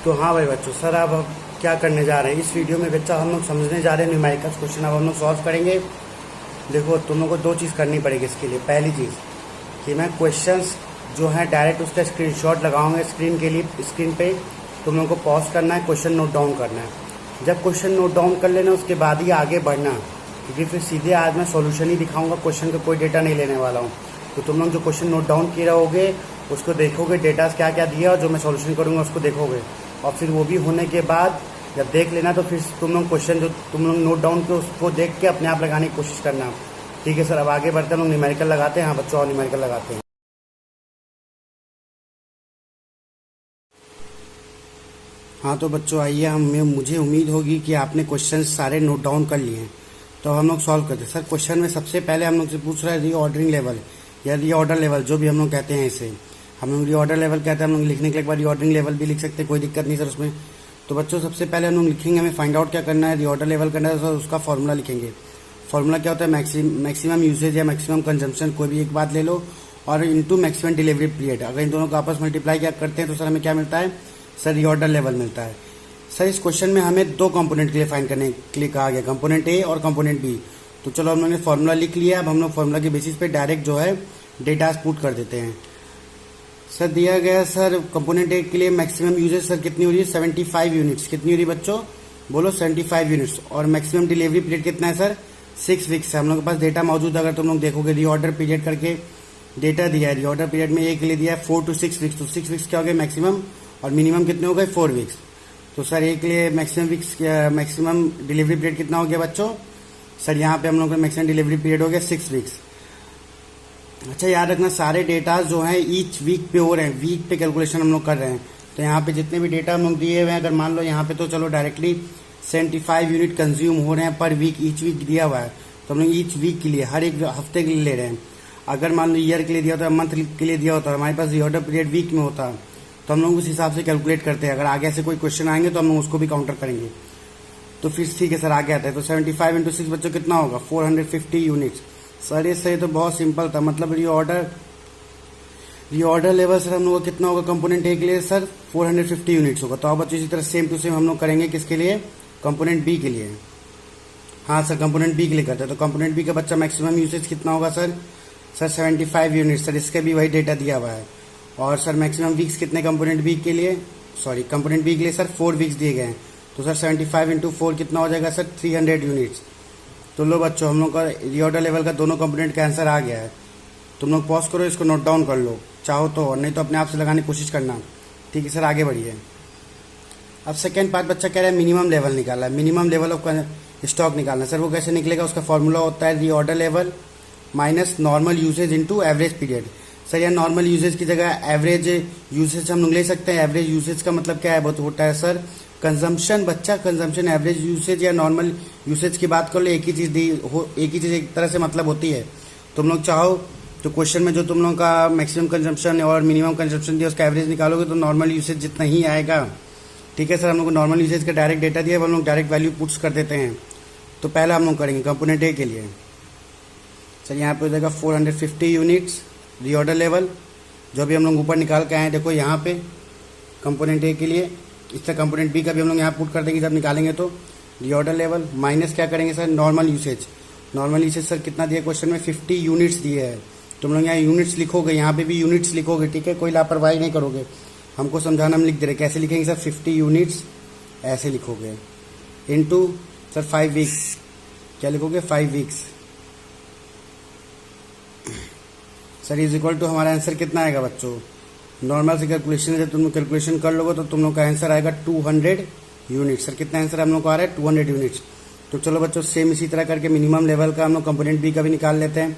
तो हाँ भाई बच्चों, सर अब हम क्या करने जा रहे हैं इस वीडियो में बच्चा, हम लोग समझने जा रहे हैं न्यूमेरिकल्स क्वेश्चन। अब हम लोग सॉल्व करेंगे। देखो तुम लोग को दो चीज़ करनी पड़ेगी इसके लिए। पहली चीज़ कि मैं क्वेश्चंस जो है डायरेक्ट उसका स्क्रीनशॉट लगाऊंगा स्क्रीन पे। तुम लोग को पॉज करना है, क्वेश्चन नोट डाउन करना है। जब क्वेश्चन नोट डाउन कर लेना उसके बाद ही आगे बढ़ना, क्योंकि फिर सीधे आज मैं सॉल्यूशन ही दिखाऊंगा, क्वेश्चन का कोई डेटा नहीं लेने वाला हूँ। तो तुम लोग जो क्वेश्चन नोट डाउन किए रहोगे उसको देखोगे, डेटा क्या क्या दिया और जो मैं सॉल्यूशन करूँगा उसको देखोगे, और फिर वो भी होने के बाद जब देख लेना तो फिर तुम लोग क्वेश्चन जो तुम लोग नोट डाउन के उसको देख के अपने आप लगाने की कोशिश करना। ठीक है सर, अब आगे बढ़ते हैं। हम लोग न्यूमेरिकल लगाते हैं। हाँ बच्चों, और न्यूमेरिकल लगाते हैं। हाँ तो बच्चों आइए, मुझे उम्मीद होगी कि आपने क्वेश्चन सारे नोट डाउन कर लिए हैं। तो हम लोग सॉल्व करते हैं। सर क्वेश्चन में सबसे पहले हम लोग से पूछ रहा है रीऑर्डरिंग लेवल या रीऑर्डर लेवल, जो भी हम लोग कहते हैं इसे। हम लोग रीऑर्डर लेवल कहते हैं, हम लोग लिखने के लिए एक बार रीऑर्डरिंग लेवल भी लिख सकते हैं, कोई दिक्कत नहीं सर उसमें। तो बच्चों सबसे पहले हम लोग लिखेंगे, हमें फाइंड आउट क्या करना है, रीऑर्डर लेवल करना है। सर उसका फॉर्मूला लिखेंगे। फॉर्मूला क्या होता है, मैक्सिमम यूसेज या मैक्सिमम कंजम्पशन, कोई भी एक बात ले लो, और इनटू मैक्सिमम डिलीवरी पीरियड। अगर इन दोनों को आपस मल्टीप्लाई क्या करते हैं तो सर हमें क्या मिलता है, सर रीऑर्डर लेवल मिलता है। सर इस क्वेश्चन में हमें दो कंपोनेंट के लिए फाइंड करने के लिए कहा गया, कंपोनेंट ए और कंपोनेंट बी। तो चलो हम लोगों ने फॉर्मूला लिख लिया। अब हम लोग फॉर्मूला के बेसिस पे डायरेक्ट जो है डेटा पुट कर देते हैं। सर दिया गया सर कंपोनेंट ए के लिए मैक्सिमम यूजेज सर कितनी हो रही है, 75 यूनिट्स। कितनी हो रही है बच्चों, बोलो 75 यूनिट्स। और मैक्सिमम डिलीवरी पीरियड कितना है सर, 6 वीक्स है। हम लोग के पास डेटा मौजूद है। अगर तुम लोग देखोगे रीऑर्डर पीरियड करके डेटा दिया है, रीऑर्डर पीरियड में ए के लिए दिया है 4 to 6 वीक्स। तो 6 वीक्स क्या हो गए मैक्सिमम, और मिनिमम कितने हो गए 4 वीक्स। तो सर ए के लिए मैक्सिमम डिलीवरी पीरियड कितना हो गया बच्चों, सर यहाँ पे हम लोग का मैक्सिमम डिलीवरी पीरियड हो गया 6 वीक्स। अच्छा याद रखना, सारे डेटा जो हैं ईच वीक पे हो रहे हैं, वीक पे कैलकुलेशन हम लोग कर रहे हैं। तो यहाँ पे जितने भी डेटा हम लोग दिए हुए हैं, अगर मान लो यहाँ पे तो चलो डायरेक्टली 75 यूनिट कंज्यूम हो रहे हैं पर वीक, ईच वीक दिया हुआ है। तो हम लोग ईच वीक के लिए, हर एक हफ्ते के लिए ले रहे हैं। अगर मान लो ईयर के लिए दिया होता, मंथ के लिए दिया होता, हमारे पास रीऑर्डर पीरियड वीक में होता, तो हम लोग उस हिसाब से कैलकुलेट करते हैं। अगर आगे से कोई क्वेश्चन आएंगे तो हम लोग उसको भी काउंटर करेंगे। तो फिर ठीक है सर, आगे आता है। तो 75 इंटू 6 बच्चों कितना होगा, 450 यूनिट्स। सर ये सही तो बहुत सिंपल था, मतलब रीऑर्डर लेवल सर हम लोग कितना होगा कंपोनेंट ए के लिए, सर 450 यूनिट्स होगा। तो अब बच्चों इसी तरह सेम टू सेम हम लोग करेंगे किसके लिए, कंपोनेंट बी के लिए। हाँ सर कंपोनेंट बी के लिए करते हैं। तो कंपोनेंट बी का बच्चा मैक्सिमम यूसेज कितना होगा सर 75 यूनिट। सर इसके भी वही डेटा दिया हुआ है। और सर मैक्सिमम वीक्स कितने कंपोनेंट बी के लिए, कंपोनेंट बी के लिए सर 4 वीक्स दिए गए हैं। तो सर 75 इंटू 4 कितना हो जाएगा सर 300 यूनिट्स। तो लो बच्चों, हम लोग का रीऑर्डर लेवल का दोनों कंपोनेंट का आंसर आ गया है। तुम लोग पॉज करो, इसको नोट डाउन कर लो चाहो तो, और नहीं तो अपने आप से लगाने की कोशिश करना। ठीक है सर, आगे बढ़िए। अब सेकेंड पार्ट बच्चा कह रहा है मिनिमम लेवल निकालना है, मिनिमम लेवल ऑफ स्टॉक निकालना। सर वो कैसे निकलेगा, उसका फॉर्मूला होता है reorder level minus normal usage into average period. Sir यह नॉर्मल यूसेज की जगह एवरेज यूसेज हम लोग ले सकते हैं। एवरेज यूसेज का मतलब क्या है, बहुत होता है सर कंजम्पशन। बच्चा कंजम्पशन, एवरेज यूसेज या नॉर्मल यूसेज की बात कर लो, एक ही चीज एक तरह से मतलब होती है। तुम लोग चाहो तो क्वेश्चन में जो तुम लोग का मैक्सिमम कंजम्पशन और मिनिमम कंजम्पशन दिया उसका एवरेज निकालोगे तो नॉर्मल यूसेज जितना ही आएगा। ठीक है सर, हम लोग को नॉर्मल यूसेज का डायरेक्ट डेटा दिया, हम लोग डायरेक्ट वैल्यू पुट्स कर देते हैं। तो पहला हम लोग करेंगे कंपोनेंट ए के लिए। सर यहाँ पे हो जाएगा 450 यूनिट्स रीऑर्डर लेवल, जो भी हम लोग ऊपर निकाल के आए देखो यहाँ पे कंपोनेंट ए के लिए। इस तरह कंपोनेंट बी का भी हम लोग यहाँ पुट कर देंगे जब निकालेंगे। तो रीऑर्डर लेवल माइनस क्या करेंगे sir, normal usage. Normal usage sir कितना दिया क्वेश्चन में, 50 यूनिट्स दिए है। तुम लोग यहाँ यूनिट्स लिखोगे, यहाँ पे भी यूनिट्स लिखोगे। ठीक है, कोई लापरवाही नहीं करोगे, हमको समझाना हम लिख दे रहे। कैसे लिखेंगे सर, 50 यूनिट्स ऐसे लिखोगे, इनटू सर 5 वीक्स। क्या लिखोगे, 5 weeks. Sir is equal to हमारा आंसर कितना आएगा बच्चों, नॉर्मल से कैलकुलेशन है, जब तुम लोग कैलकुलेशन कर लोगे तो तुम लोग का आंसर आएगा 200 यूनिट। सर कितना आंसर हम लोग को आ रहा है, 200 यूनिट्स। तो चलो बच्चों सेम इसी तरह करके मिनिमम लेवल का हम लोग कंपोनेंट बी का भी निकाल लेते हैं।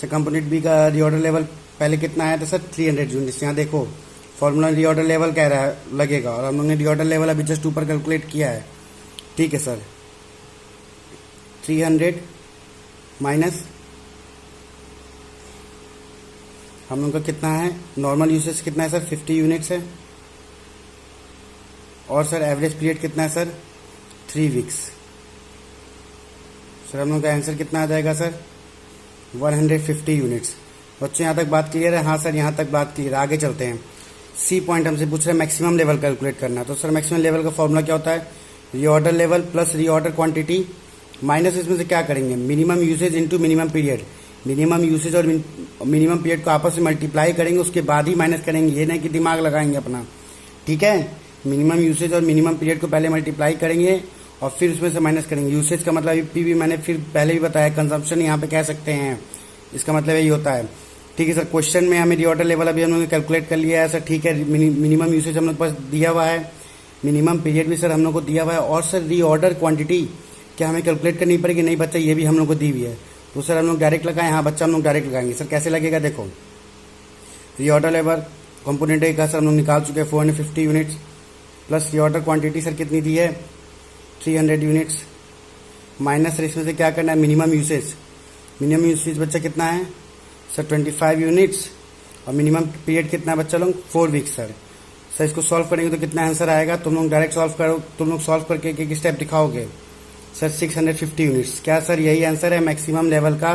सर कंपोनेंट बी का रीऑर्डर लेवल पहले कितना आया था सर 300 यूनिट्स। यहाँ देखो फॉर्मूला रीऑर्डर लेवल कह रहा है लगेगा, और हम लोग ने रीऑर्डर लेवल अभी जस्ट ऊपर कैलकुलेट किया है। ठीक है सर, 300 माइनस हम लोग का कितना है, नॉर्मल यूसेज कितना है सर 50 यूनिट्स है। और सर एवरेज पीरियड कितना है सर 3 वीक्स। सर हम लोग का आंसर कितना आ जाएगा सर 150 यूनिट्स। बच्चों यहाँ तक बात क्लियर है, हाँ सर यहाँ तक बात क्लियर। आगे चलते हैं। सी पॉइंट हमसे पूछ रहे हैं मैक्सिमम लेवल कैलकुलेट करना। तो सर मैक्सिमम लेवल का फॉर्मूला क्या होता है, reorder level plus reorder quantity minus इसमें से क्या करेंगे, minimum usage into minimum period. Minimum usage और मिनिमम पीरियड को आपस में मल्टीप्लाई करेंगे, उसके बाद ही माइनस करेंगे, ये नहीं कि दिमाग लगाएंगे अपना, ठीक है। मिनिमम यूसेज और मिनिमम पीरियड को पहले मल्टीप्लाई करेंगे और फिर उसमें से माइनस करेंगे। यूसेज का मतलब भी मैंने फिर पहले भी बताया, कंजम्पशन यहाँ पे कह सकते हैं, इसका मतलब यही होता है, ठीक है सर। क्वेश्चन में हमें रीऑर्डर लेवल अभी हम लोगों ने कैलकुलेट कर लिया है सर, ठीक है। मिनिमम यूसेज हम लोग के पास दिया हुआ है, मिनिमम पीरियड भी सर हम लोग को दिया हुआ है, और सर रीऑर्डर क्वांटिटी क्या हमें कैलकुलेट करनी पड़ेगी, नहीं बच्चा ये भी हम लोग को दी हुई है। तो सर हम लोग डायरेक्ट लगाएं, हाँ बच्चा हम लोग डायरेक्ट लगाएंगे। सर कैसे लगेगा, देखो रीऑर्डर लेवल कंपोनेंट ए का सर हम लोग निकाल चुके हैं 450 units, plus reorder quantity sir कितनी दी है 300 यूनिट्स, माइनस सर इसमें से क्या करना है मिनिमम यूसेज। मिनिमम यूसेज बच्चा कितना है सर 25 यूनिट्स, और मिनिमम पीरियड कितना है बच्चा लोग 4 वीक्स सर। सर इसको सॉल्व करेंगे तो कितना आंसर आएगा, तुम लोग डायरेक्ट सॉल्व करो, तुम लोग सॉल्व करके एक स्टेप दिखाओगे सर 650 यूनिट्स। क्या सर यही आंसर है मैक्सिमम लेवल का,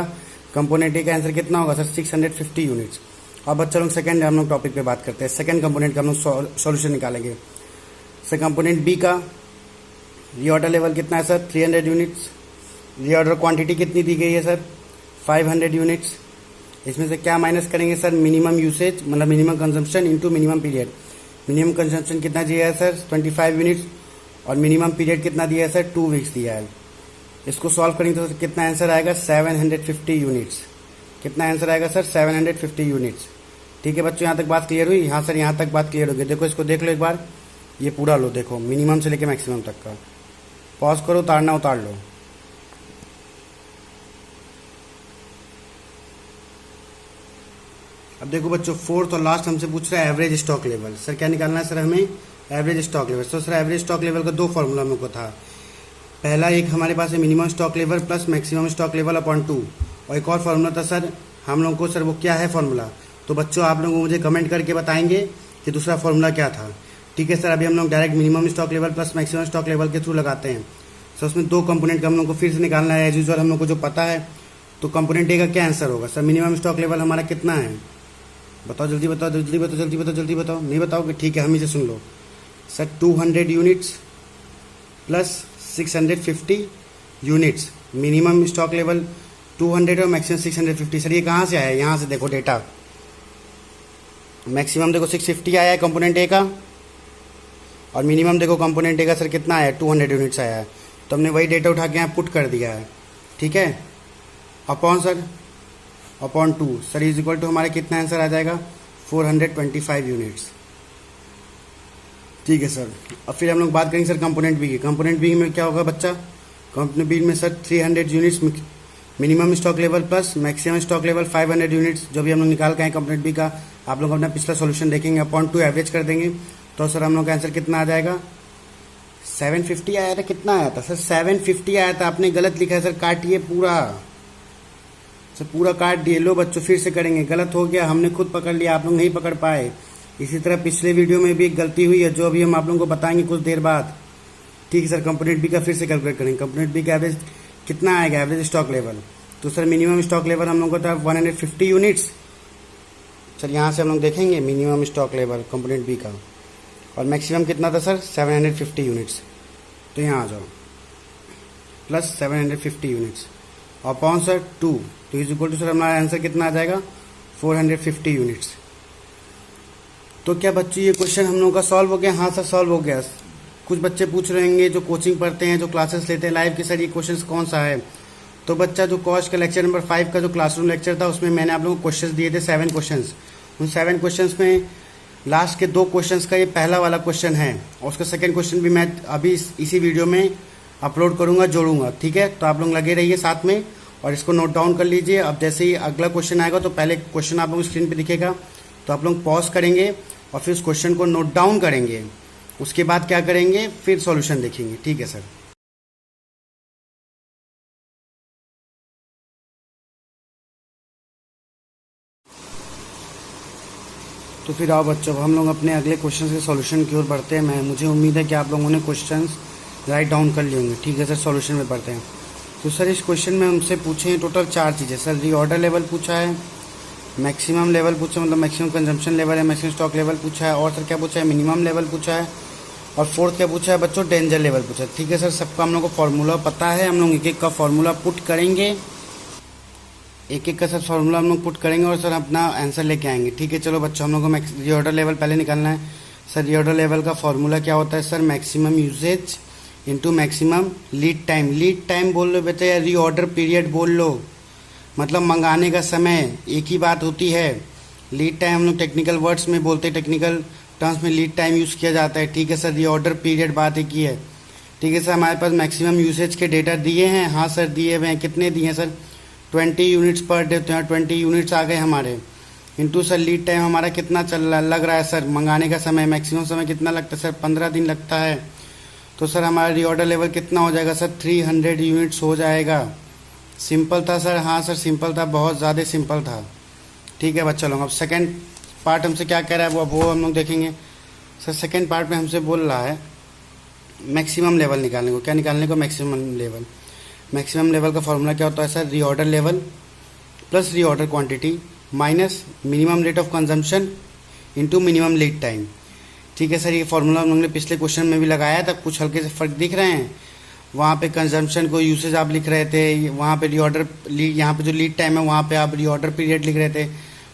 कंपोनेंट ए का आंसर कितना होगा सर 650 यूनिट्स। अब बच्चा लोग सेकंड हम लोग टॉपिक पे बात करते हैं, सेकंड कंपोनेंट का हम लोग सॉल्यूशन निकालेंगे। सर कंपोनेंट बी का रीऑर्डर लेवल कितना है सर 300 यूनिट्स, रीऑर्डर क्वांटिटी कितनी दी गई है सर 500 यूनिट्स। इसमें से क्या माइनस करेंगे सर मिनिमम यूसेज मतलब minimum consumption into minimum period. Minimum consumption कितना दिया है सर 25 यूनिट्स, और मिनिमम पीरियड कितना दिया है सर 2 वीक्स दिया है। इसको सॉल्व करेंगे तो कितना आंसर आएगा 750 यूनिट्स। कितना आंसर आएगा सर 750 यूनिट्स। ठीक है बच्चों, यहाँ तक बात क्लियर हुई, हाँ सर यहाँ तक बात क्लियर हो गई। देखो इसको देख लो एक बार, ये पूरा लो, देखो मिनिमम से लेके मैक्सिमम तक का, पॉज करो, उतारना उतार लो। अब देखो बच्चों फोर्थ और लास्ट हमसे पूछ रहा है एवरेज स्टॉक लेवल। सर क्या निकालना है सर हमें एवरेज स्टॉक लेवल। तो सर एवरेज स्टॉक लेवल का 2 फॉर्मूला हम लोग को था। पहला एक हमारे पास है minimum stock level plus maximum stock level upon 2, और एक और फॉर्मूला था सर हम लोग को, सर वो क्या है फॉर्मूला, तो बच्चों आप लोग मुझे कमेंट करके बताएंगे कि दूसरा फॉर्मूला क्या था। ठीक है सर, अभी हम लोग direct minimum stock level plus maximum stock level के थ्रू लगाते हैं। सर उसमें 2 कंपोनेंट का हम लोग को फिर से निकालना है, एज यूजुअल हम लोग को जो पता है। तो कंपोनेंट ए का क्या आंसर होगा सर, मिनिमम स्टॉक लेवल हमारा कितना है, बताओ जल्दी बताओ, जल्दी बताओ, जल्दी बताओ, जल्दी बताओ, नहीं बताओगे ठीक है हम इसे सुन लो sir 200 units plus 650 units. Minimum stock level 200 और मैक्सिमम 650। सर ये कहाँ से आया है, यहाँ से देखो डेटा, मैक्सिमम देखो 650 आया है कंपोनेंट ए का, और मिनिमम देखो कंपोनेंट ए का सर कितना आया है 200 यूनिट्स आया है। तो हमने वही डेटा उठा के यहाँ पुट कर दिया है, ठीक है, upon sir upon 2 sir is equal to हमारे कितना आंसर आ जाएगा 425 यूनिट्स। ठीक है सर, अब फिर हम लोग बात करेंगे सर कंपोनेंट बी की। कंपोनेंट बी में क्या होगा बच्चा, कंपोनेंट बी में sir 300 units minimum stock level plus maximum stock level 500 units, जो भी हम लोग निकाल के आए कंपोनेंट बी का, आप लोग अपना पिछला सॉल्यूशन देखेंगे, अपॉन 2 एवरेज कर देंगे। तो सर हम लोग का आंसर कितना आ जाएगा 750 आया था। कितना आया था सर 750 आया था, आपने गलत लिखा है सर, काटिए पूरा सर, पूरा काट दिए। लो बच्चों फिर से करेंगे, गलत हो गया, हमने खुद पकड़ लिया, आप लोग नहीं पकड़ पाए। इसी तरह पिछले वीडियो में भी एक गलती हुई है, जो अभी हम आप लोगों को बताएंगे कुछ देर बाद। ठीक है सर, कंपोनेंट बी का फिर से कैलकुलेट करेंगे। कंपोनेंट बी का एवरेज कितना आएगा, एवरेज स्टॉक लेवल। तो सर मिनिमम स्टॉक लेवल हम लोग को था 150 यूनिट्स। सर यहाँ से हम लोग देखेंगे minimum stock level component B का, और मैक्सिमम कितना था सर 750 यूनिट्स। तो यहाँ आ जाओ, प्लस 750 यूनिट्स अपॉन सर 2, तो इज इक्वल टू सर हमारा आंसर कितना आ जाएगा 450 यूनिट्स। तो क्या बच्चों ये क्वेश्चन हम लोगों का सॉल्व हो गया? हाँ सर सॉल्व हो गया। कुछ बच्चे पूछ रहे होंगे जो कोचिंग पढ़ते हैं, जो क्लासेस लेते हैं लाइव के, सर ये क्वेश्चन कौन सा है। तो बच्चा जो कॉस्ट का लेक्चर नंबर 5 का जो क्लासरूम लेक्चर था, उसमें मैंने आप लोगों को क्वेश्चन दिए थे 7 क्वेश्चन। उन 7 क्वेश्चन में लास्ट के 2 क्वेश्चन का ये पहला वाला क्वेश्चन है, और उसका सेकेंड क्वेश्चन भी मैं अभी इसी वीडियो में अपलोड करूंगा, जोड़ूंगा। ठीक है, तो आप लोग लगे रहिए साथ में और इसको नोट डाउन कर लीजिए। अब जैसे ही अगला क्वेश्चन आएगा तो पहले क्वेश्चन आप लोग स्क्रीन पे दिखेगा, तो आप लोग पॉज करेंगे और फिर उस क्वेश्चन को नोट डाउन करेंगे। उसके बाद क्या करेंगे, फिर सॉल्यूशन देखेंगे। ठीक है सर। तो फिर आओ बच्चों, हम लोग अपने अगले क्वेश्चन के सॉल्यूशन की ओर बढ़ते हैं। मुझे उम्मीद है कि आप लोगों ने क्वेश्चंस राइट डाउन कर लिए होंगे। ठीक है सर, सॉल्यूशन में बढ़ते हैं। तो सर इस क्वेश्चन में हमसे पूछे हैं टोटल 4 चीज़ें। सर रीऑर्डर लेवल पूछा है, मैक्सिमम लेवल पूछा, मतलब मैक्सिमम कंजम्पशन लेवल है, मैक्सिमम स्टॉक लेवल पूछा है, और सर क्या पूछा है, मिनिमम लेवल पूछा है, और फोर्थ क्या पूछा है बच्चों, डेंजर लेवल पूछा है। ठीक है सर, सबका हम लोग को फॉर्मूला पता है, हम लोग एक एक का फॉर्मूला पुट करेंगे, एक एक का सर फॉर्मूला हम लोग पुट करेंगे और सर अपना आंसर लेके आएंगे। ठीक है चलो बच्चों, हम लोग को रीऑर्डर लेवल पहले निकालना है। सर रीऑर्डर लेवल का फॉर्मूला क्या होता है sir, maximum usage into maximum lead time. Lead time बोल लो बेटा या रीऑर्डर पीरियड बोल लो, मतलब मंगाने का समय एक ही बात होती है। लीड टाइम हम लोग टेक्निकल वर्ड्स में बोलते हैं, टेक्निकल टर्म्स में लीड टाइम यूज़ किया जाता है। ठीक है सर, रीऑर्डर पीरियड बात एक ही है। ठीक है सर, हमारे पास मैक्सिमम यूसेज के डेटा दिए हैं, हाँ सर दिए हुए हैं। कितने दिए हैं सर, 20 यूनिट्स पर डे, तो यहाँ 20 यूनिट्स आ गए हमारे। इंटू सर लीड टाइम हमारा कितना लग रहा है सर, मंगाने का समय मैक्सिमम समय कितना लगता है सर, 15 दिन लगता है। तो सर हमारा रीऑर्डर लेवल कितना हो जाएगा सर, 300 यूनिट्स हो जाएगा। सिंपल था सर, हाँ सर सिंपल था, बहुत ज़्यादा सिंपल था। ठीक है बच्चा लोग, अब सेकंड पार्ट हमसे क्या कह रहा है वो हम लोग देखेंगे। सर सेकंड पार्ट में हमसे बोल रहा है मैक्सिमम लेवल निकालने को। क्या निकालने को, मैक्सिमम लेवल। मैक्सिमम लेवल का फॉर्मूला क्या होता है sir, reorder level plus reorder quantity minus minimum rate of consumption into minimum lead time. ठीक है सर, ये फॉर्मूला हम लोगों ने पिछले क्वेश्चन में भी लगाया था, कुछ हल्के से फर्क दिख रहे हैं। वहाँ पे कंजम्पशन को यूसेज आप लिख रहे थे, वहाँ पे रीऑर्डर यहाँ पे जो लीड टाइम है वहाँ पे आप रीऑर्डर पीरियड लिख रहे थे।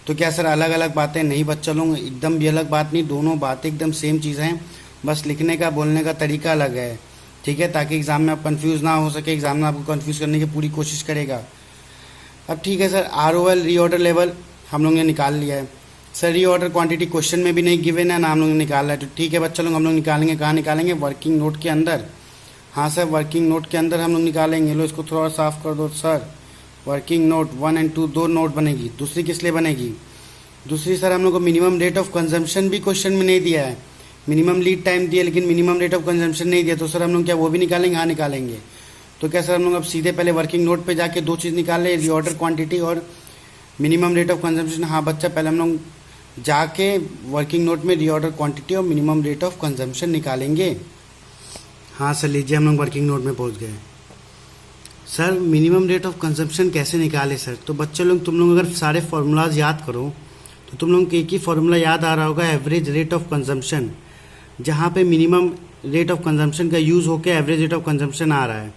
तो क्या सर अलग अलग बातें नहीं बच्चा लोग, एकदम भी अलग बात नहीं, दोनों बातें एकदम सेम चीज़ हैं, बस लिखने का बोलने का तरीका अलग है। ठीक है, ताकि एग्ज़ाम में आप कंफ्यूज ना हो सके, एग्ज़ाम में आपको कंफ्यूज करने की पूरी कोशिश करेगा। अब ठीक है सर, ROL रीऑर्डर लेवल हम लोग ने निकाल लिया है। सर रीऑर्डर क्वांटिटी क्वेश्चन में भी नहीं गिवन है ना, हम लोग ने निकाला है। तो ठीक है बच्चा लोग, हम लोग निकालेंगे, कहाँ निकालेंगे, वर्किंग नोट के अंदर। हाँ सर, वर्किंग नोट के अंदर हम लोग निकालेंगे। लो इसको थोड़ा साफ कर दो सर। वर्किंग नोट 1 और 2 दो नोट बनेगी, दूसरी किस लिए बनेगी, दूसरी सर हम लोग को मिनिमम रेट ऑफ कंजम्पशन भी क्वेश्चन में नहीं दिया है, मिनिमम लीड टाइम दिया लेकिन मिनिमम रेट ऑफ कंजम्पशन नहीं दिया। तो सर हम लोग क्या वो भी निकालेंगे, हाँ निकालेंगे। तो क्या सर हम लोग अब सीधे पहले वर्किंग नोट पे जाके दो चीज़ निकाल लें, रीऑर्डर क्वांटिटी और मिनिमम रेट ऑफ कंजम्पशन। हाँ बच्चा, पहले हम लोग जाके वर्किंग नोट में रीऑर्डर क्वांटिटी और मिनिमम रेट ऑफ कंजम्पशन निकालेंगे। हाँ सर लीजिए, हम लोग वर्किंग नोट में पहुंच गए। Sir minimum rate of consumption कैसे निकाले सर, तो बच्चे लोग तुम लोग अगर सारे फार्मूलाज याद करो तो तुम लोग को एक ही फार्मूला याद आ रहा होगा, एवरेज रेट ऑफ कंजम्पशन, जहाँ पे मिनिमम रेट ऑफ कंजम्पशन का यूज़ होकर एवरेज रेट ऑफ कंजम्पशन आ रहा है।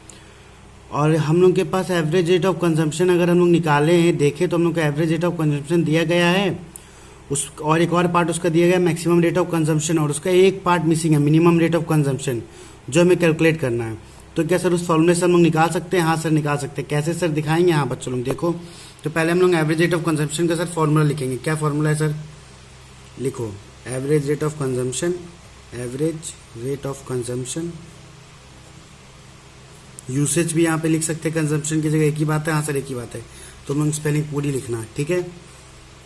और हम लोग के पास एवरेज रेट ऑफ कंजम्पशन अगर हम लोग निकाले हैं, देखें तो हम लोग का एवरेज रेट ऑफ कंजम्पशन दिया गया है, उस और एक और पार्ट उसका दिया गया है मैक्सिमम रेट ऑफ कंजम्पशन, और उसका एक पार्ट मिसिंग है मिनिमम रेट ऑफ कंजम्पशन, जो हमें कैलकुलेट करना है। तो क्या सर उस फॉर्मूले से हम लोग निकाल सकते हैं, हाँ सर निकाल सकते हैं। कैसे सर दिखाएंगे, हाँ बच्चों लोग देखो। तो पहले हम लोग एवरेज रेट ऑफ कंजम्पशन का सर फॉर्मूला लिखेंगे। क्या फॉर्मूला है सर, लिखो average rate of consumption, average rate of consumption, usage भी यहाँ पे लिख सकते हैं, कंजम्पशन की जगह एक ही बात है, हाँ सर एक ही बात है। तो हम लोग स्पेलिंग पूरी लिखना है, ठीक है।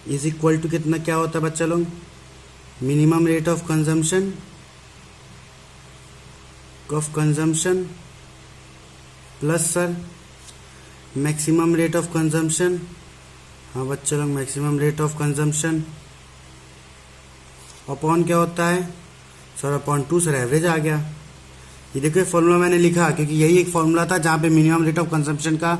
इज इक्वल टू कितना क्या होता है बच्चा लोग, minimum rate of consumption plus sir maximum rate of consumption, हाँ बच्चे लोग maximum rate of consumption upon क्या होता है सर, अपॉन 2 सर एवरेज आ गया। ये देखो फॉर्मूला मैंने लिखा क्योंकि यही एक फॉर्मूला था जहाँ पे मिनिमम रेट ऑफ कंजम्पशन का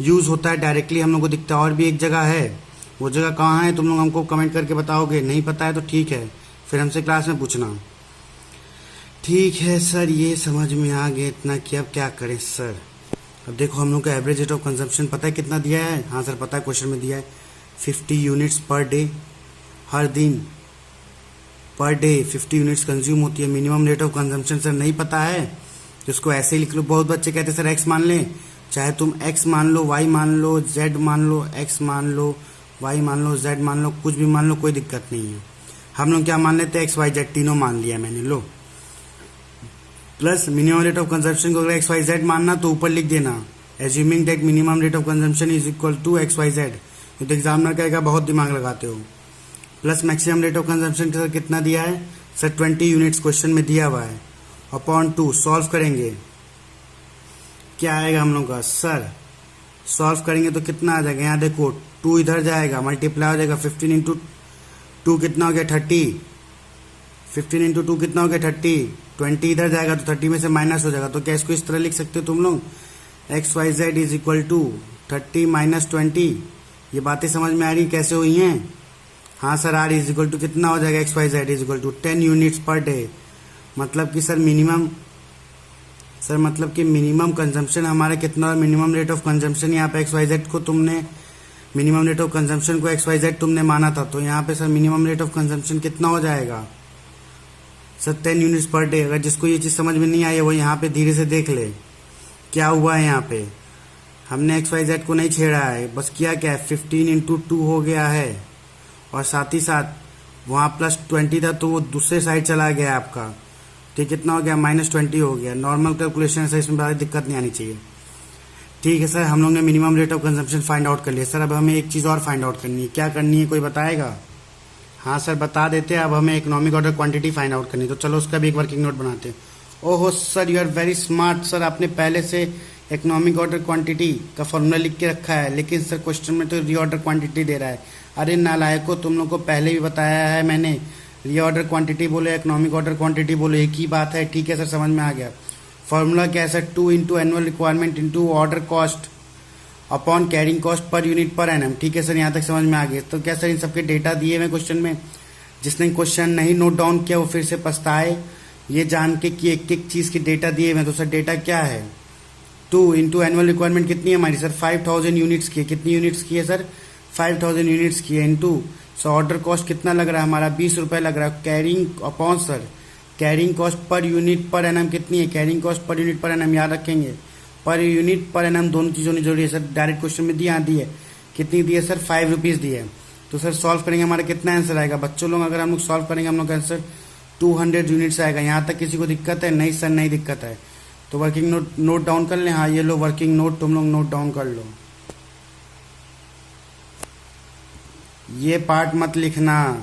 यूज़ होता है, डायरेक्टली हम लोग को दिखता है। और भी एक जगह है, वो जगह कहाँ है तुम लोग हमको कमेंट करके बताओगे, नहीं पता है तो ठीक है फिर हमसे क्लास में पूछना। ठीक है सर, ये समझ में आ गया इतना कि अब क्या करें सर। अब देखो हम लोग का एवरेज रेट ऑफ कंजम्पशन पता है कितना दिया है, हाँ सर पता है, क्वेश्चन में दिया है 50 यूनिट्स पर डे, हर दिन पर डे 50 यूनिट्स कंज्यूम होती है। Minimum rate of consumption sir नहीं पता है तो इसको ऐसे ही लिख लो। बहुत बच्चे कहते हैं सर एक्स मान लें, चाहे तुम एक्स मान लो, वाई मान लो, जेड मान लो, एक्स मान लो, वाई मान लो, जेड मान लो, कुछ भी मान लो, कोई दिक्कत नहीं है। हम लोग क्या मान लेते हैं, एक्स वाई जेड तीनों मान लिया मैंने, लो। Plus minimum rate of consumption को अगर एक्स वाई जेड मानना तो ऊपर लिख देना, assuming that minimum rate of consumption is equal to X Y Z. तो एग्जामिनर कहेगा बहुत दिमाग लगाते हो। Plus maximum rate of consumption sir कितना दिया है सर, 20 यूनिट्स क्वेश्चन में दिया हुआ है, अपॉन 2 सॉल्व करेंगे क्या आएगा हम लोग का सर, सॉल्व करेंगे तो कितना आ जाएगा, यहाँ देखो 2 इधर जाएगा, मल्टीप्लाई हो जाएगा, 15 इंटू 2 कितना हो गया 30, 15 इंटू 2 कितना हो गया 30, 20 इधर जाएगा तो 30 में से माइनस हो जाएगा। तो क्या इसको इस तरह लिख सकते हो तुम लोग, X Y Z is equal to 30 minus 20, ये बातें समझ में आ रही कैसे हुई हैं? हाँ sir, R is equal to कितना हो जाएगा, X Y Z is equal to 10 units per day. मतलब कि सर मिनिमम कंजम्पशन हमारा कितना, मिनिमम रेट ऑफ कंजम्पशन यहाँ पे एक्स वाई जेड को तुमने, मिनिमम रेट ऑफ कंजम्पशन को एक्स वाई जेड तुमने माना था, तो यहाँ पे sir minimum rate of consumption कितना हो जाएगा सर, 10 यूनिट्स पर डे। अगर जिसको ये चीज़ समझ में नहीं आई है वो यहाँ पे धीरे से देख ले क्या हुआ है। यहाँ पे हमने एक्स वाई जेड को नहीं छेड़ा है, बस किया क्या है, 15 इंटू 2 हो गया है, और साथ ही साथ वहाँ +20 था तो वो दूसरे साइड चला गया आपका, ठीक, कितना हो गया, -20 हो गया। नॉर्मल कैलकुलेशन है सर, इसमें ज़्यादा दिक्कत नहीं आनी चाहिए। ठीक है सर, हम लोग ने minimum rate of consumption find out कर लिया। सर अब हमें एक चीज़ और फाइंड आउट करनी है, क्या करनी है, कोई बताएगा? हाँ सर बता देते हैं। अब हमें economic order quantity find out करनी है, तो चलो उसका भी एक वर्किंग नोट बनाते हैं। ओहो sir, you are very smart sir, आपने पहले से इकोनॉमिक ऑर्डर क्वांटिटी का फॉर्मूला लिख के रखा है, लेकिन सर क्वेश्चन में तो रीऑर्डर क्वांटिटी दे रहा है। अरे नालायको, तुम लोग को पहले भी बताया है मैंने, रीऑर्डर क्वांटिटी बोले इकोनॉमिक ऑर्डर क्वांटिटी बोले एक ही बात है। ठीक है सर, समझ में आ गया। फॉर्मूला क्या है sir, 2 into annual requirement into order cost upon carrying cost per unit पर एनएम। ठीक है सर, यहाँ तक समझ में आ गया। तो क्या सर इन सबके डेटा दिए हुए क्वेश्चन में, जिसने क्वेश्चन नहीं नोट डाउन किया वो फिर से पछताए ये जान के कि एक एक चीज़ की डेटा दिए हुए। तो सर डेटा क्या है, 2 इंटू एनुअल रिक्वायरमेंट कितनी है हमारी सर, 5000 यूनिट्स की है। कितनी यूनिट्स की है सर, 5000 यूनिट्स की है, इंटू सर ऑर्डर कॉस्ट कितना लग रहा है हमारा, 20 रुपये लग रहा है। Carrying upon sir carrying cost per unit पर एनएम कितनी है, कैरिंग कॉस्ट पर यूनिट पर एनएम याद रखेंगे, पर यूनिट पर एनएम दोनों चीज़ों ने जोड़ी है सर। डायरेक्ट क्वेश्चन में दिया दी है, कितनी दी है सर, 5 रुपीज़ दी है। तो सर सॉल्व करेंगे हमारा कितना आंसर आएगा बच्चों लोग, अगर हम लोग सॉल्व करेंगे हम लोग का आंसर 200 यूनिट्स आएगा। यहाँ तक किसी को दिक्कत है? नहीं सर, नहीं दिक्कत है। तो वर्किंग नोट डाउन कर लें। हाँ ये लो वर्किंग नोट, तुम लोग नोट डाउन कर लो। ये पार्ट मत लिखना,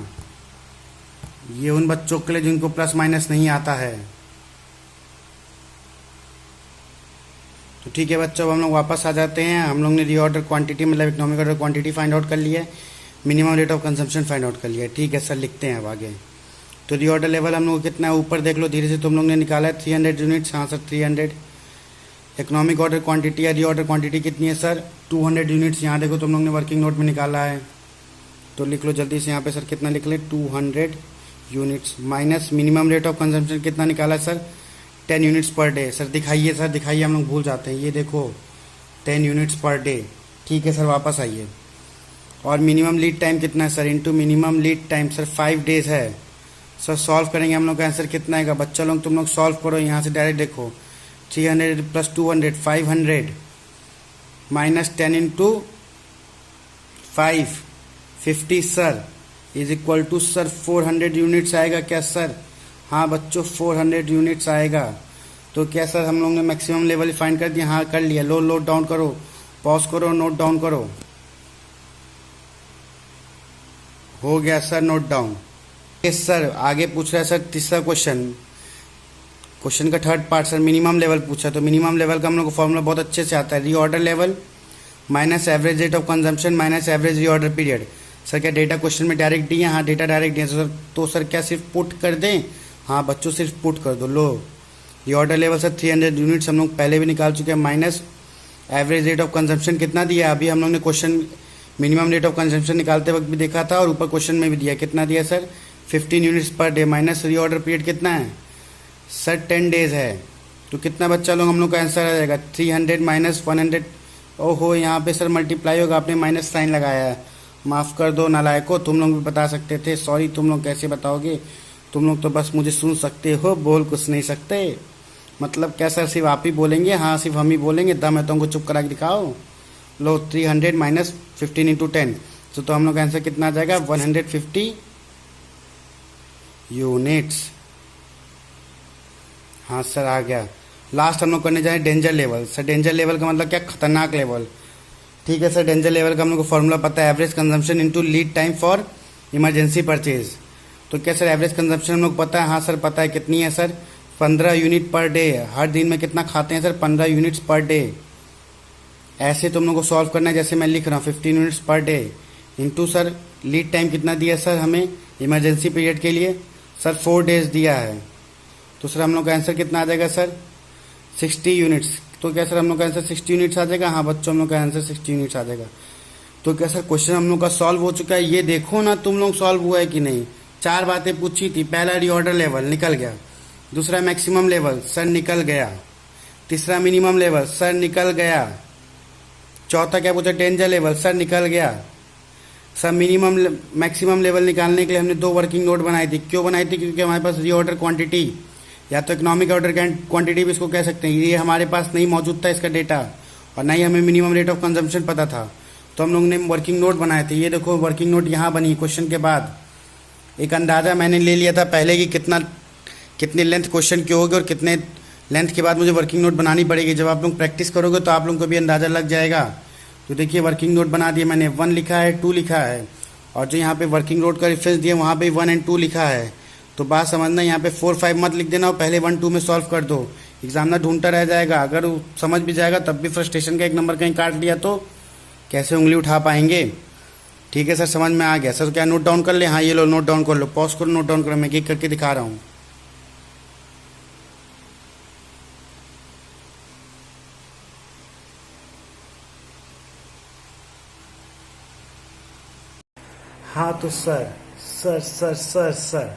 ये उन बच्चों के लिए जिनको प्लस माइनस नहीं आता है। तो ठीक है बच्चों, अब हम लोग वापस आ जाते हैं। हम लोग ने रीऑर्डर क्वांटिटी मतलब economic order quantity find out कर लिया है, minimum rate of consumption find out कर लिया है। ठीक है सर, लिखते हैं अब आगे। तो रीऑर्डर लेवल हम लोग कितना है, ऊपर देख लो धीरे से, तुम लोग ने निकाला है 300 यूनिट्स। हाँ सर 300। इकोनॉमिक ऑर्डर क्वांटिटी या रीऑर्डर क्वांटिटी कितनी है सर, 200 यूनिट्स। यहाँ देखो तुम लोग ने वर्किंग नोट में निकाला है, तो लिख लो जल्दी से यहाँ पे सर, कितना लिख ले, 200 units minus minimum rate of consumption कितना निकाला है sir, 10 units per day. Sir दिखाइए, सर दिखाइए, हम लोग भूल जाते हैं। ये देखो 10 यूनिट्स पर डे। ठीक है सर, वापस आइए। और मिनिमम लीड टाइम कितना है sir, into minimum lead time sir 5 days है। सर सॉल्व करेंगे हम लोग का आंसर कितना आएगा बच्चा लोग, तुम लोग सॉल्व करो यहाँ से डायरेक्ट। देखो 300 plus 200 500 minus 10 into 5 50 sir is equal to sir 400 units आएगा क्या सर? हाँ बच्चों 400 यूनिट्स आएगा। तो क्या सर हम लोग ने मैक्सिमम लेवल फाइंड कर दिया? हाँ कर लिया। लो नोट डाउन करो, पॉज करो, नोट डाउन करो। हो गया sir note down. Yes sir, आगे पूछ रहा है सर तीसरा क्वेश्चन का third part sir, minimum level पूछा। तो मिनिमम लेवल का हम लोग को फॉर्मूला बहुत अच्छे से आता है, reorder level minus average rate of consumption minus average reorder period. Sir क्या डेटा क्वेश्चन में डायरेक्ट दिए? हाँ डेटा डायरेक्ट दिए सर। तो सर क्या सिर्फ पुट कर दें? हाँ बच्चों सिर्फ पुट कर दो। लो रीऑर्डर लेवल सर 300 यूनिट्स हम लोग पहले भी निकाल चुके हैं, minus average rate of consumption कितना दिया अभी हम लोग ने question minimum rate of consumption निकालते वक्त भी देखा था, और ऊपर क्वेश्चन में भी दिया। कितना दिया sir, 15 units per day, minus reorder period कितना है सर, 10 डेज है। तो कितना बच्चा लोग हम लोग का आंसर आ जाएगा, 300 माइनस 100। ओहो यहाँ पे सर मल्टीप्लाई होगा, आपने माइनस साइन लगाया है, माफ़ कर दो नालायको, तुम लोग भी बता सकते थे। सॉरी, तुम लोग कैसे बताओगे, तुम लोग तो बस मुझे सुन सकते हो, बोल कुछ नहीं सकते। मतलब क्या सर, सिर्फ आप ही बोलेंगे? हाँ सिर्फ हम ही बोलेंगे, दम है तुमको चुप करा के दिखाओ। लो 300 माइनस 15 इंटू 10, तो हम लोग का आंसर कितना आ जाएगा, 150 यूनिट्स। हाँ सर आ गया। लास्ट हम लोग करने जाए danger level. Sir danger level का मतलब क्या, खतरनाक लेवल। ठीक है सर, डेंजर लेवल का हम लोग को फॉर्मूला पता है, average consumption into lead time for emergency purchase. तो क्या सर एवरेज कंजम्पशन हम लोग पता है? हाँ सर पता है। कितनी है सर, 15 यूनिट पर डे। हर दिन में कितना खाते हैं सर, 15 यूनिट्स पर डे। ऐसे तुम लोग को सॉल्व करना है जैसे मैं लिख रहा हूँ, 15 units per day into sir lead time कितना दिया सर हमें इमरजेंसी पीरियड के लिए, सर 4 डेज दिया है। तो सर हम लोग का आंसर कितना आ जाएगा सर, 60 यूनिट्स। तो क्या सर हम लोग का आंसर 60 यूनिट्स आ जाएगा? हाँ बच्चों हम लोग का आंसर 60 यूनिट्स आ जाएगा। तो क्या सर क्वेश्चन हम लोग का सॉल्व हो चुका है? ये देखो ना तुम लोग सॉल्व हुआ है कि नहीं। 4 बातें पूछी थी। पहला रीऑर्डर लेवल निकल गया, दूसरा मैक्सिमम लेवल सर निकल गया, तीसरा मिनिमम लेवल सर निकल गया, चौथा क्या पूछा डेंजर लेवल सर निकल गया। सर मिनिमम मैक्सिमम लेवल निकालने के लिए हमने 2 वर्किंग नोट बनाई थी। क्यों बनाई थी? क्योंकि हमारे पास रीऑर्डर क्वांटिटी या तो इकोनॉमिक ऑर्डर क्वांटिटी भी इसको कह सकते हैं, ये हमारे पास नहीं मौजूद था इसका डेटा, और ना ही हमें मिनिमम रेट ऑफ कंजम्पशन पता था। तो हम लोग ने वर्किंग नोट बनाए थे। ये देखो वर्किंग नोट यहाँ बनी क्वेश्चन के बाद। एक अंदाज़ा मैंने ले लिया था पहले कि कितनी लेंथ क्वेश्चन की होगी और कितने लेंथ के बाद मुझे वर्किंग नोट बनानी पड़ेगी। जब आप लोग प्रैक्टिस करोगे तो आप लोगों को भी अंदाज़ा लग जाएगा। तो देखिए वर्किंग नोट बना दिया मैंने, 1 लिखा है, 2 लिखा है, और जो यहाँ पे वर्किंग नोट का रेफरेंस दिया वहाँ पे 1 और 2 लिखा है। तो बात समझना, यहाँ पे 4, 5 मत लिख देना और पहले 1, 2 में सॉल्व कर दो। एग्जामिनर ढूंढता रह जाएगा। अगर वो समझ भी जाएगा तब भी फ्रस्ट्रेशन का 1 नंबर कहीं काट लिया तो कैसे उंगली उठा पाएंगे। ठीक है सर, समझ में आ गया सर। क्या नोट डाउन कर ले? हाँ ये लो नोट डाउन कर लो, पॉज करो नोट डाउन करो, मैं एक करके दिखा रहा हूँ। हाँ तो sir sir sir sir sir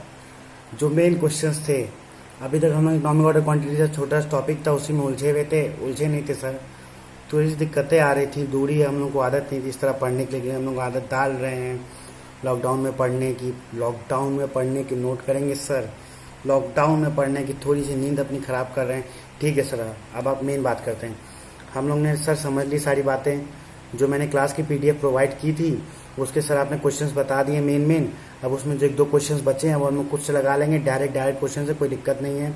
जो मेन क्वेश्चंस थे, अभी तक हम लोग इकोनॉमिक ऑर्डर क्वांटिटी से छोटा टॉपिक था उसी में उलझे हुए थे, उलझे नहीं थे सर। थोड़ी सी दिक्कतें आ रही थी, दूरी हम लोग को आदत नहीं थी इस तरह पढ़ने के लिए। हम लोग आदत डाल रहे हैं लॉकडाउन में पढ़ने की। लॉकडाउन में पढ़ने की नोट करेंगे सर, लॉकडाउन में पढ़ने की थोड़ी सी नींद अपनी ख़राब कर रहे हैं। ठीक है सर, अब आप मेन बात करते हैं। हम लोग ने सर समझ ली सारी बातें, जो मैंने क्लास की PDF प्रोवाइड की थी उसके सर आपने क्वेश्चंस बता दिए मेन। अब उसमें जो 1-2 क्वेश्चंस बचे हैं वो हम लोग खुद से लगा लेंगे, डायरेक्ट क्वेश्चन से, कोई दिक्कत नहीं है।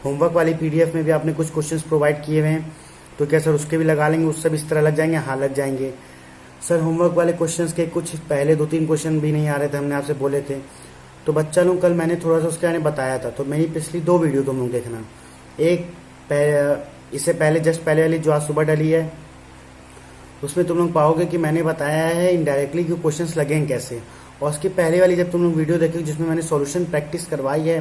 होमवर्क वाली PDF में भी आपने कुछ क्वेश्चंस प्रोवाइड किए हुए हैं, तो क्या सर उसके भी लगा लेंगे? उससे भी इस तरह लग जाएंगे? हाँ लग जाएंगे सर। होमवर्क वाले क्वेश्चंस के कुछ पहले 2-3 क्वेश्चन भी नहीं आ रहे थे, हमने आपसे बोले थे। तो बच्चा लोग कल मैंने थोड़ा सा उसके बारे में बताया था, तो मेरी पिछली 2 वीडियो तुम लोग देखना। एक इससे पहले जस्ट पहले वाली जो आज सुबह डली है, उसमें तुम लोग पाओगे कि मैंने बताया है इनडायरेक्टली कि क्वेश्चंस लगेंगे कैसे। और उसकी पहले वाली जब तुम लोग वीडियो देखोगे जिसमें मैंने सॉल्यूशन प्रैक्टिस करवाई है,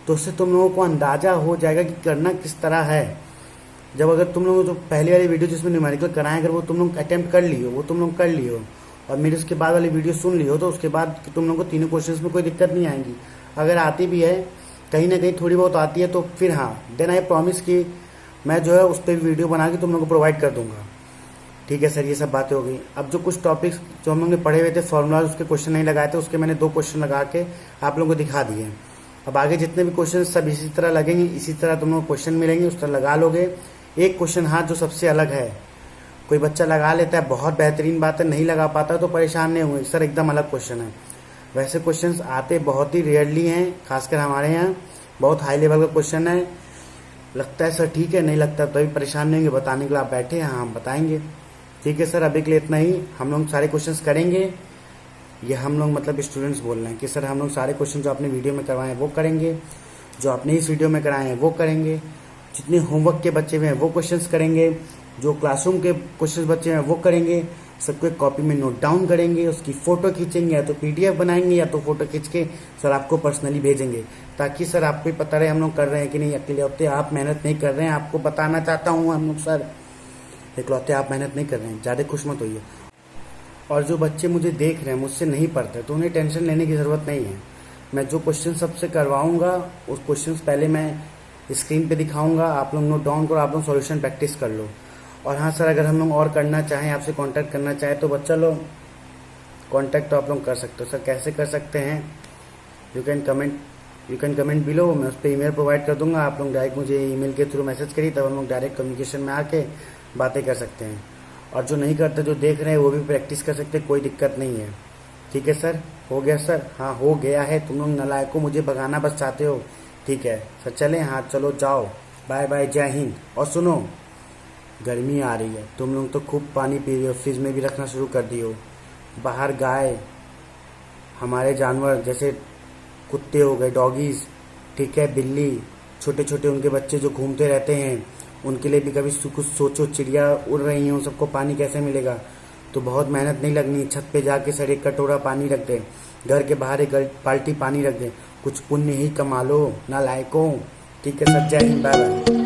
तो उससे तुम लोगों को अंदाजा हो जाएगा कि करना किस तरह है। जब अगर तुम लोग जो पहले वाली वीडियो जिसमें न्यूमेरिकल कराएं अगर वो तुम लोग अटेम्प्ट कर लियो, वो तुम लोग कर लियो, और मेरे उसके बाद वाली वीडियो सुन लियो, तो उसके बाद तुम लोग को तीनों क्वेश्चंस में कोई दिक्कत नहीं आएगी। अगर आती भी है कहीं ना कहीं थोड़ी बहुत आती है तो फिर हाँ देन आई प्रॉमिस कि मैं जो है उस पर वीडियो बना के तुम लोग को प्रोवाइड कर दूंगा। ठीक है सर, ये सब बातें हो गई। अब जो कुछ टॉपिक्स जो हम लोग ने पढ़े हुए थे फॉर्मूला उसके क्वेश्चन नहीं लगाए थे, उसके मैंने 2 क्वेश्चन लगा के आप लोगों को दिखा दिए। अब आगे जितने भी क्वेश्चन सब इसी तरह लगेंगे, इसी तरह तुम लोग क्वेश्चन मिलेंगे, उस तरह लगा लोगे। एक क्वेश्चन हाँ जो सबसे अलग है, कोई बच्चा लगा लेता है बहुत बेहतरीन बात है, नहीं लगा पाता तो परेशान नहीं होंगे सर, एकदम अलग क्वेश्चन है। वैसे क्वेश्चंस आते बहुत ही रेयरली हैं, खासकर हमारे यहाँ बहुत हाई लेवल का क्वेश्चन है। लगता है सर ठीक है, नहीं लगता तो भी परेशान नहीं होंगे, बताने के लिए आप बैठे हैं, हाँ हम बताएंगे। ठीक है सर, अभी के लिए इतना ही। हम लोग सारे क्वेश्चंस करेंगे, ये हम लोग मतलब स्टूडेंट्स बोल रहे हैं कि सर हम लोग सारे क्वेश्चन जो आपने वीडियो में करवाए हैं वो करेंगे, जो आपने इस वीडियो में कराए हैं वो करेंगे, जितने होमवर्क के बच्चे हुए हैं वो क्वेश्चंस करेंगे, जो क्लासरूम के क्वेश्चंस बच्चे हैं वो करेंगे। सबको एक कॉपी में नोट डाउन करेंगे, उसकी फ़ोटो खींचेंगे, या तो PDF बनाएंगे या तो फोटो खींच के सर आपको पर्सनली भेजेंगे, ताकि सर आपको पता रहे हम लोग कर रहे हैं कि नहीं। अकेले होते आप मेहनत नहीं कर रहे हैं, आपको बताना चाहता हूँ हम लोग सर इकलौते आप मेहनत नहीं कर रहे हैं, ज़्यादा खुश मत होइए। और जो बच्चे मुझे देख रहे हैं मुझसे नहीं पढ़ते तो उन्हें टेंशन लेने की ज़रूरत नहीं है। मैं जो क्वेश्चन सबसे करवाऊँगा उस क्वेश्चन पहले मैं स्क्रीन पे दिखाऊंगा, आप लोग नोट डाउन करो, आप लोग सॉल्यूशन प्रैक्टिस कर लो। और हाँ सर, अगर हम लोग और करना चाहें, आपसे कांटेक्ट करना चाहें तो बच्चा लोग कांटेक्ट तो आप लोग कर सकते हो। सर कैसे कर सकते हैं? यू कैन कमेंट बिलो, मैं उस पर ईमेल प्रोवाइड कर दूंगा। आप लोग डायरेक्ट मुझे ईमेल के थ्रू मैसेज करिए, तब हम लोग डायरेक्ट कम्युनिकेशन में आके बातें कर सकते हैं। और जो नहीं करते, जो देख रहे हैं वो भी प्रैक्टिस कर सकते हैं, कोई दिक्कत नहीं है। ठीक है सर, हो गया सर? हाँ हो गया है। तुम लोग नालायकों मुझे भगाना बस चाहते हो। ठीक है सर, चलें? हाँ चलो जाओ, बाय बाय, जय हिंद। और सुनो, गर्मी आ रही है, तुम लोग तो खूब पानी पी रहे हो, फ्रिज में भी रखना शुरू कर दियो। बाहर गाय, हमारे जानवर जैसे कुत्ते हो गए, डॉगीज, ठीक है, बिल्ली, छोटे छोटे उनके बच्चे जो घूमते रहते हैं, उनके लिए भी कभी कुछ सोचो। चिड़िया उड़ रही हैं, उन सबको पानी कैसे मिलेगा? तो बहुत मेहनत नहीं लगनी, छत पे जाके सर एक कटोरा पानी रख दे, घर के बाहर एक बाल्टी पानी रख दे, कुछ पुण्य ही कमा लो नालायकों। ठीक है सर, जय हिंद, बाय बाय।